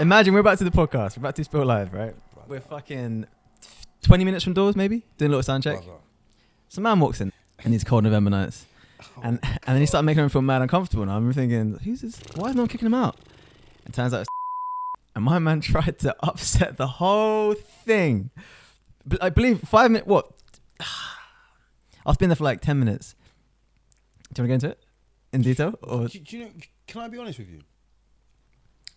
Imagine we're about to do the podcast. We're about to spill live, right? Brother. We're fucking 20 minutes from doors, maybe doing a little sound check. Brother. Some man walks in and these cold November nights, and then he started making him feel mad uncomfortable. And I'm thinking, who's this? Why is no one kicking him out? And turns out, and my man tried to upset the whole thing. I believe 5 minutes. What? I've been there for like 10 minutes. Do you want to go into it in detail? Or? Do you know? Can I be honest with you?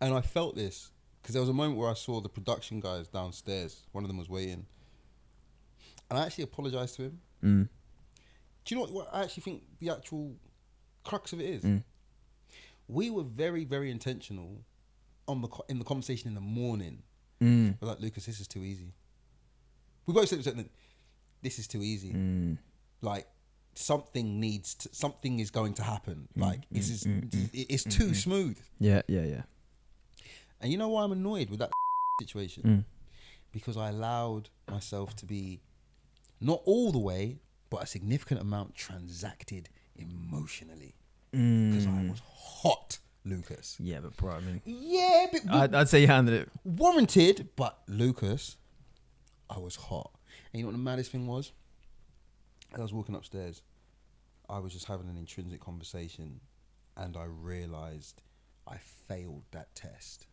And I felt this because there was a moment where I saw the production guys downstairs. One of them was waiting, and I actually apologized to him. Mm. Do you know what I actually think the actual crux of it is? Mm. We were very, very intentional in the conversation in the morning. Mm. We're like, Lucas, this is too easy. We both said this is too easy. Mm. Like something is going to happen. Like it's too smooth. Yeah. And you know why I'm annoyed with that situation? Mm. Because I allowed myself to be not all the way, but a significant amount transacted emotionally. Because I was hot, Lucas. Yeah, but bro, I mean, Yeah, but I'd say you handled it. warranted, but Lucas, I was hot. And you know what the maddest thing was? As I was walking upstairs, I was just having an intrinsic conversation, and I realised I failed that test.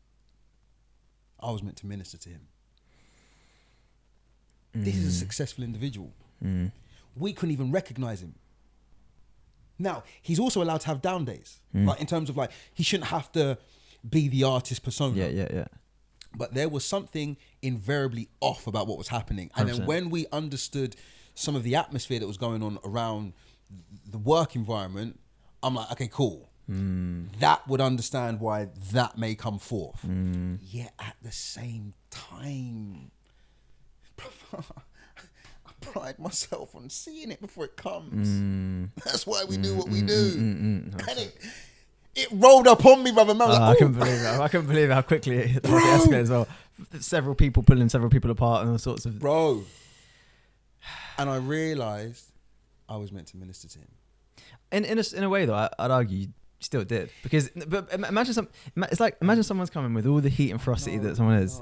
I was meant to minister to him. This is a successful individual. We couldn't even recognise him. Now, he's also allowed to have down days. Like in terms of like, he shouldn't have to be the artist persona. Yeah. But there was something invariably off about what was happening. And 100%. then when we understood some of the atmosphere that was going on around the work environment, I'm like, okay, cool. That would understand why that may come forth. Yet at the same time, I pride myself on seeing it before it comes. That's why we do what we do. And it rolled up on me, brother. Man, I was I like, couldn't believe it. I couldn't believe how quickly it escalated as well. Several people pulling several people apart and all sorts of. bro. And I realised I was meant to minister to him. In a way though, I'd argue you still did, because but imagine imagine someone's coming with all the heat and ferocity that someone is,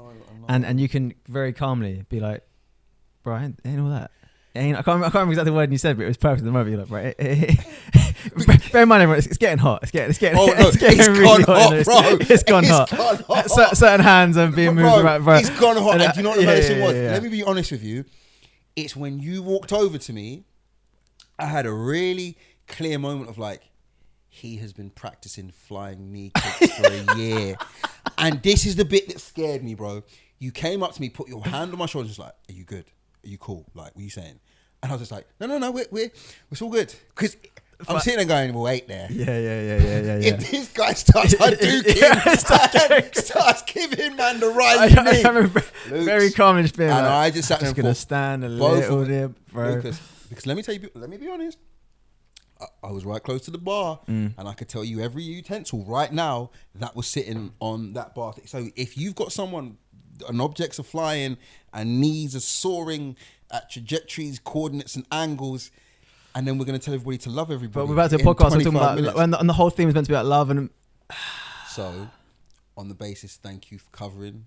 and you can very calmly be like, bro, ain't all that. I can't remember exactly the word you said, but it was perfect at the moment. You're like, right. Bear in mind, everyone, it's getting hot. It's getting really hot, bro. It's gone hot. Certain hands are being moved around, bro. It's gone hot. And do you know what the medicine was? Yeah. Let me be honest with you. It's when you walked over to me, I had a really clear moment of like, he has been practicing flying knee kicks for a year. And this is the bit that scared me, bro. You came up to me, put your hand on my shoulder, just like, are you good? Are you cool? Like, what are you saying? And I was just like, no, we're all good. Because I'm sitting there going, well, wait there. Yeah. If this guy starts starts giving man the right I remember very calm just being and like, I just sat I'm just there gonna and stand a both little of there, bro. because let me be honest. I was right close to the bar, and I could tell you every utensil right now that was sitting on that bar. So if you've got someone, and objects are flying, and knees are soaring at trajectories, coordinates, and angles, and then we're going to tell everybody to love everybody. But we're about to podcast. We're talking 25 about minutes. and the whole theme is meant to be about love and. So, on the basis, thank you for covering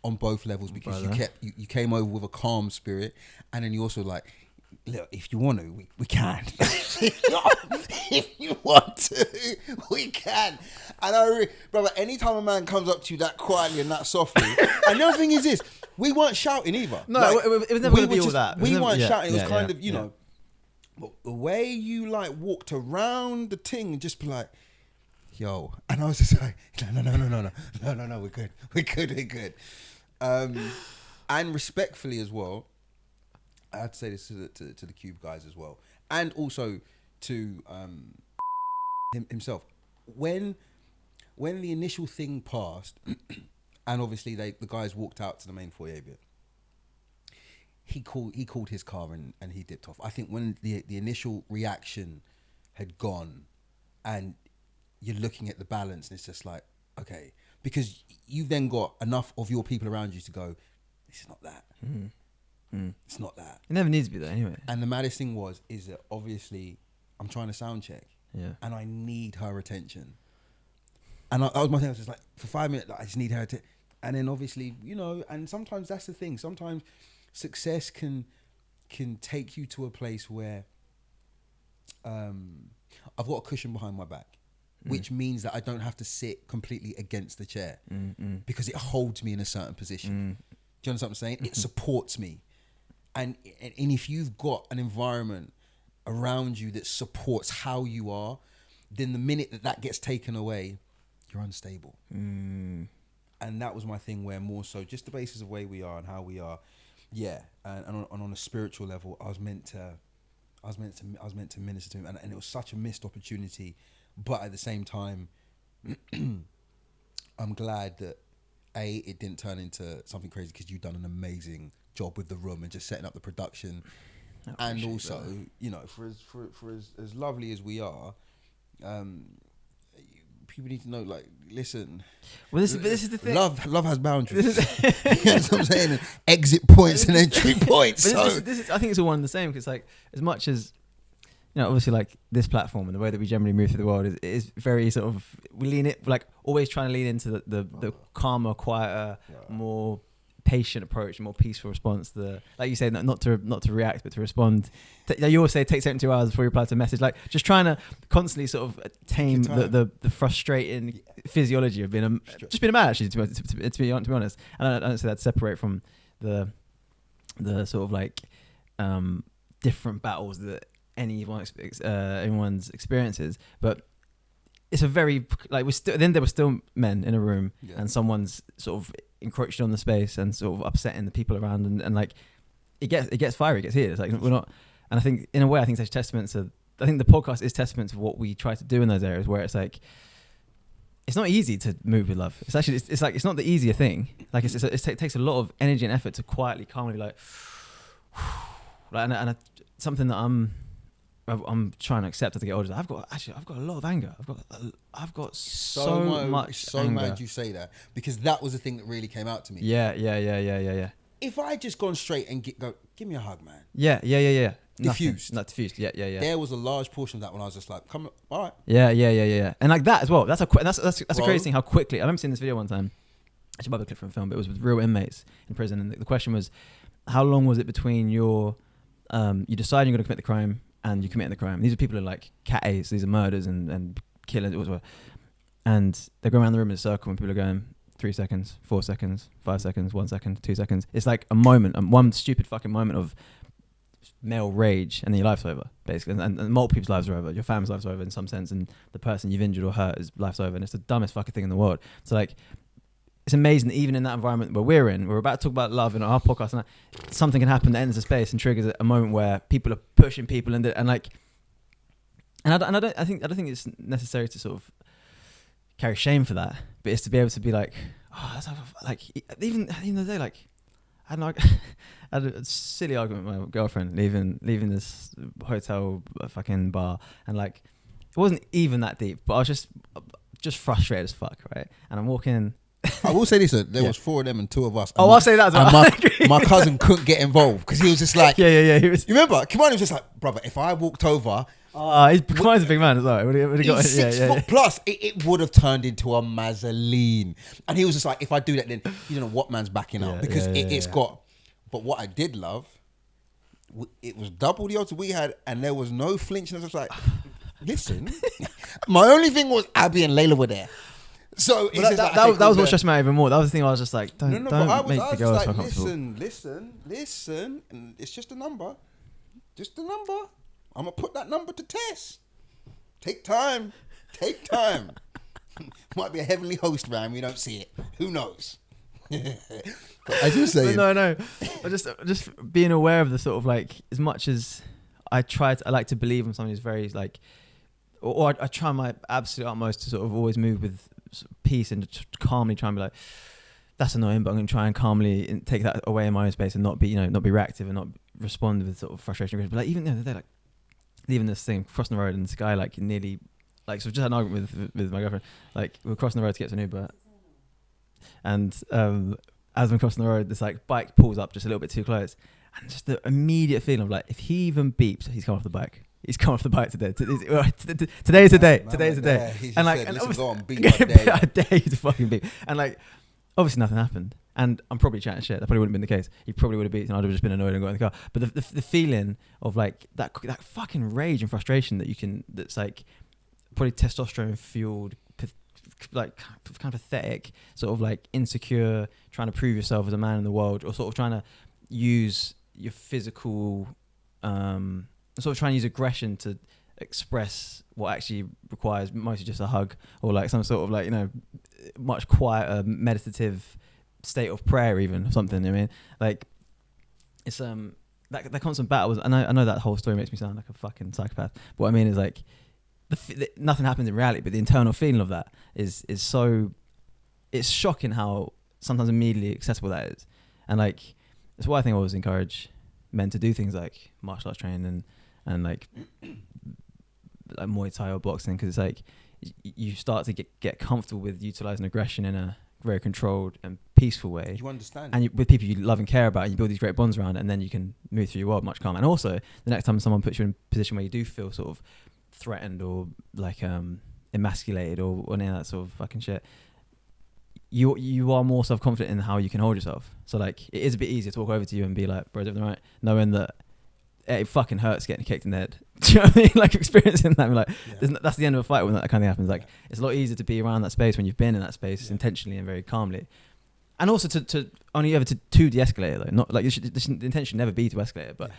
on both levels, because Brother. you came over with a calm spirit, and then you also like, look, if you want to, we can. If you want to, we can. And brother, anytime a man comes up to you that quietly and that softly, and the other thing is this, we weren't shouting either. No, Like, it was never going to were be all just- that. We weren't shouting. It was kind of, you know, but the way you like walked around the thing and just be like, yo, and I was just like, no, we're good. And respectfully as well, I had to say this to the Cube guys as well, and also to himself. When the initial thing passed, and obviously the guys walked out to the main foyer bit, he called his car and he dipped off. I think when the initial reaction had gone, and you're looking at the balance, and it's just like, okay, because you've then got enough of your people around you to go, this is not that. It's not that. It never needs to be there anyway. And the maddest thing is that obviously I'm trying to sound check, Yeah. and I need her attention. And that was my thing. I was just like, for 5 minutes, like, I just need her to. And then obviously, and sometimes that's the thing. Sometimes success can take you to a place where I've got a cushion behind my back, which means that I don't have to sit completely against the chair because it holds me in a certain position. Do you understand what I'm saying? It supports me. And if you've got an environment around you that supports how you are, then the minute that gets taken away, you're unstable. And that was my thing, where more so just the basis of where we are and how we are. Yeah. And on a spiritual level, I was meant to minister to him, and it was such a missed opportunity. But at the same time, I'm glad that it didn't turn into something crazy, because you've done an amazing job with the room and just setting up the production. And also, for as lovely as we are, people need to know, like, listen. Well, this is the thing. Love has boundaries. You know what I'm saying? And exit points and entry points. This is, I think it's all one and the same, because, like, as much as, obviously, like, this platform and the way that we generally move through the world is very sort of, we lean it, like, always trying to lean into the calmer, quieter, more patient approach, more peaceful response. Like you say, not to react, but to respond. You always say it takes 72 hours before you reply to a message. Like, just trying to constantly sort of tame the frustrating physiology of being a man. Actually, to be honest, and I don't say that to separate from the sort of like different battles that anyone's experiences, but it's a very, like, then there were still men in a room, and someone's sort of encroached on the space and sort of upsetting the people around, and like it gets fiery, it gets heated. It's like, we're not, and I think in a way, I think it's testament to, I think the podcast is testament to what we try to do in those areas, where it's like, it's not easy to move with love. It's actually, it's like, it's not the easier thing. Like, it takes a lot of energy and effort to quietly, calmly, like and something that I'm trying to accept as I get older. I've got a lot of anger. I've got so much so anger. mad you say that, because that was the thing that really came out to me. Yeah. If I had just gone straight and go, give me a hug, man. Yeah. Diffused. Not diffused. Yeah. There was a large portion of that when I was just like, come, all right. Yeah. And like that as well. That's a crazy thing how quickly. I remember seeing this video one time. Actually, another clip from a film, but it was with real inmates in prison, and the question was, how long was it between you deciding you're going to commit the crime and you committing the crime? These are people who are like cat A's. These are murders and killers. And they go around the room in a circle, and people are going 3 seconds, 4 seconds, 5 seconds, 1 second, 2 seconds. It's like a moment, one stupid fucking moment of male rage, and then your life's over, basically. And multiple people's lives are over. Your family's lives are over in some sense, and the person you've injured or hurt is life's over. And it's the dumbest fucking thing in the world. So like, it's amazing that even in that environment where we're about to talk about love in our podcast, and something can happen that ends the space and triggers a moment where people are pushing people I don't think it's necessary to sort of carry shame for that, but it's to be able to be like, oh, that's like, even the other day, like, I had a silly argument with my girlfriend leaving this hotel fucking bar, and like, it wasn't even that deep, but I was just frustrated as fuck, right? And I'm walking. I will say this, there was 4 of them and 2 of us. I'll say that as well. And my cousin couldn't get involved because he was just like, yeah. He was. You remember? Kimani was just like, brother, if I walked over, Kimani's a big man as well. He's 6 foot plus. It would have turned into a mazzoline. And he was just like, if I do that, then you don't know what man's backing up, because it's got. But what I did love, it was double the odds we had, and there was no flinch. And I was like, listen, my only thing was Abby and Layla were there. So that was what stressed me out even more. That was the thing I was just like, don't make the girls so comfortable. Listen, and it's just a number. I'm going to put that number to test. Take time. Might be a heavenly host, man. We don't see it. Who knows? But as you're saying. No. Just being aware of the sort of like, as much as I like to believe in something who's very like, or I try my absolute utmost to sort of always move with peace and calmly try and be like, that's annoying, but I'm going to try and calmly take that away in my own space and not be reactive and not respond with sort of frustration. But like, even the other day, like, leaving this thing, crossing the road, and this guy like nearly, like, so just had an argument with my girlfriend. Like, we were crossing the road to get to an Uber, and as I'm crossing the road, this like bike pulls up just a little bit too close, and just the immediate feeling of like, if he even beeps, he's come off the bike. he's come off the bike today. Today's the day. Today's the day. He And like, said, and listen, go obviously, on, beat my day. I dare you to fucking beat. And like, obviously nothing happened. And I'm probably chatting shit. That probably wouldn't have been the case. He probably would have beat, and I'd have just been annoyed and got in the car. But the feeling of like that fucking rage and frustration that's like probably testosterone fueled, like kind of pathetic, sort of like insecure, trying to prove yourself as a man in the world, or sort of trying to use your physical, sort of trying to use aggression to express what actually requires mostly just a hug, or like some sort of like, you know, much quieter meditative state of prayer even, or something. I mean, like, it's that constant battle was, and I know that whole story makes me sound like a fucking psychopath, but what I mean is like nothing happens in reality, but the internal feeling of that is so, it's shocking how sometimes immediately accessible that is. And like, that's why I think I always encourage men to do things like martial arts training and like Muay Thai or boxing, because it's like you start to get comfortable with utilizing aggression in a very controlled and peaceful way. You understand, and with people you love and care about, and you build these great bonds around it, and then you can move through your world much calmer. And also, the next time someone puts you in a position where you do feel sort of threatened or like emasculated or any of that sort of fucking shit, you are more self-confident in how you can hold yourself. So like, it is a bit easier to walk over to you and be like, bro, is everything right? Knowing that it fucking hurts getting kicked in the head. Do you know what I mean? Like, experiencing that, like, that's the end of a fight when that kind of happens. Like, it's a lot easier to be around that space when you've been in that space intentionally and very calmly. And also to only ever to de-escalate it, though. Not like the intention should never be to escalate it, but